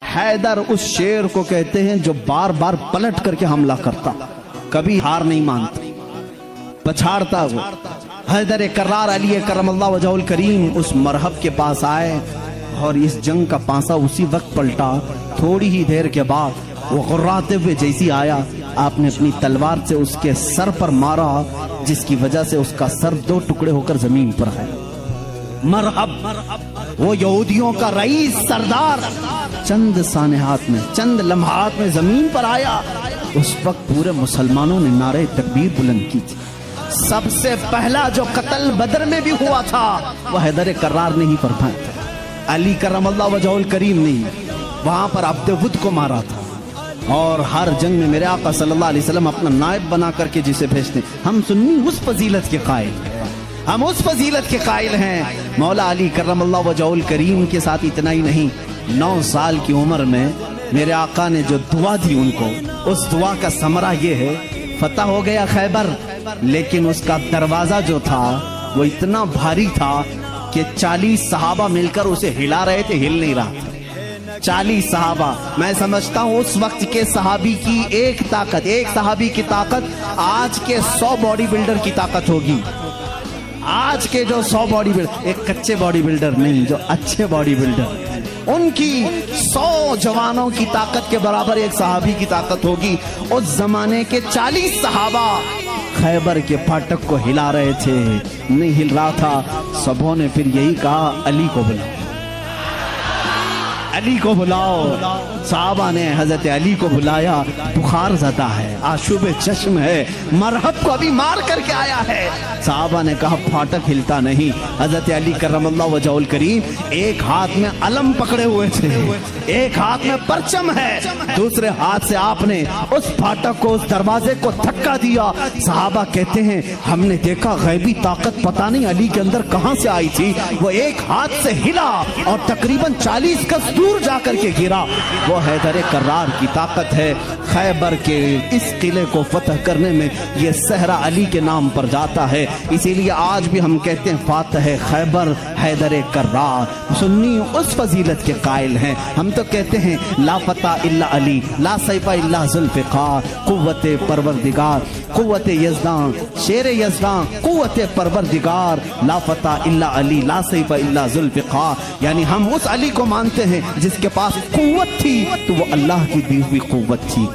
حیدر اس شیر کو کہتے ہیں جو بار بار پلٹ کر کے حملہ کرتا، کبھی ہار نہیں مانتا، پچھاڑتا وہ۔ حیدر کرار علی کرم اللہ وجہہ الکریم اس مرحب کے پاس آئے اور اس جنگ کا پانسا اسی وقت پلٹا۔ تھوڑی ہی دیر کے بعد وہ غراتے ہوئے جیسی آیا، آپ نے اپنی تلوار سے اس کے سر پر مارا، جس کی وجہ سے اس کا سر دو ٹکڑے ہو کر زمین پر ہے۔ مرحب وہ یہودیوں کا رئیس سردار چند سانحات میں، چند لمحات میں زمین پر آیا۔ اس وقت پورے مسلمانوں نے نعرہ تکبیر بلند کی تھی۔ سب سے پہلا جو قتل بدر میں بھی ہوا تھا وہ حیدر کرار نے ہی فرمایا تھا، علی کرم اللہ وجہہ الکریم نے وہاں پر عبد ود کو مارا تھا۔ اور ہر جنگ میں میرے آقا صلی اللہ علیہ وسلم اپنا نائب بنا کر کے جسے بھیجتے ہیں۔ ہم سنی اس فضیلت کے قائل ہیں، ہم اس فضیلت کے قائل ہیں۔ مولا علی کرم اللہ وجہہ الکریم کے ساتھ اتنا ہی نہیں، 9 سال کی عمر میں میرے آقا نے جو دعا دی ان کو، اس دعا کا ثمرہ یہ ہے، فتح ہو گیا خیبر، لیکن اس کا دروازہ جو تھا وہ اتنا بھاری تھا کہ 40 صحابہ مل کر اسے ہلا رہے تھے، ہل نہیں رہا تھا۔ 40 صحابہ، میں سمجھتا ہوں اس وقت کے صحابی کی ایک طاقت، ایک صحابی کی طاقت آج کے 100 باڈی بلڈر کی طاقت ہوگی۔ آج کے جو 100 باڈی بلڈر، ایک کچے باڈی بلڈر نہیں، جو اچھے باڈی بلڈر، ان کی 100 جوانوں کی طاقت کے برابر ایک صحابی کی طاقت ہوگی۔ اس زمانے کے 40 صحابہ خیبر کے پھاٹک کو ہلا رہے تھے، نہیں ہل رہا تھا۔ سبوں نے پھر یہی کہا، علی کو بلاؤ، علی کو بلاؤ۔ صحابہ نے حضرت علی کو بلایا، بخار زدہ ہے، آشوب چشم ہے، مرحب کو ابھی مار کر کے آیا ہے۔ صحابہ نے کہا پھاٹک ہلتا نہیں۔ حضرت علی کرم اللہ وجہہ الکریم ایک ہاتھ میں علم پکڑے ہوئے تھے، ایک ہاتھ میں پرچم ہے، دوسرے ہاتھ سے آپ نے اس پھاٹک کو، اس دروازے کو دھکا دیا۔ صحابہ کہتے ہیں ہم نے دیکھا غیبی طاقت پتہ نہیں علی کے اندر کہاں سے آئی تھی، وہ ایک ہاتھ سے ہلا اور تقریباً 40 گز دور جا کر کے گرا۔ وہ حیدر کرار کی طاقت ہے۔ خیبر کے اس قلعے کو فتح کرنے میں یہ صحرا علی کے نام پر جاتا ہے، اسی لیے آج بھی ہم کہتے ہیں فاتح خیبر حیدر کرار۔ سنی اس فضیلت کے قائل ہیں، ہم تو کہتے ہیں لا فتح الا علی، لا سیف الا ذوالفقار، قوت پروردگار، قوت یزدان، شیر یزدان، قوت پروردگار، لا فتح الا علی، لا سیف الا ذوالفقار۔ یعنی ہم اس علی کو مانتے ہیں جس کے پاس قوت تھی تو وہ اللہ کی دی ہوئی قوت تھی۔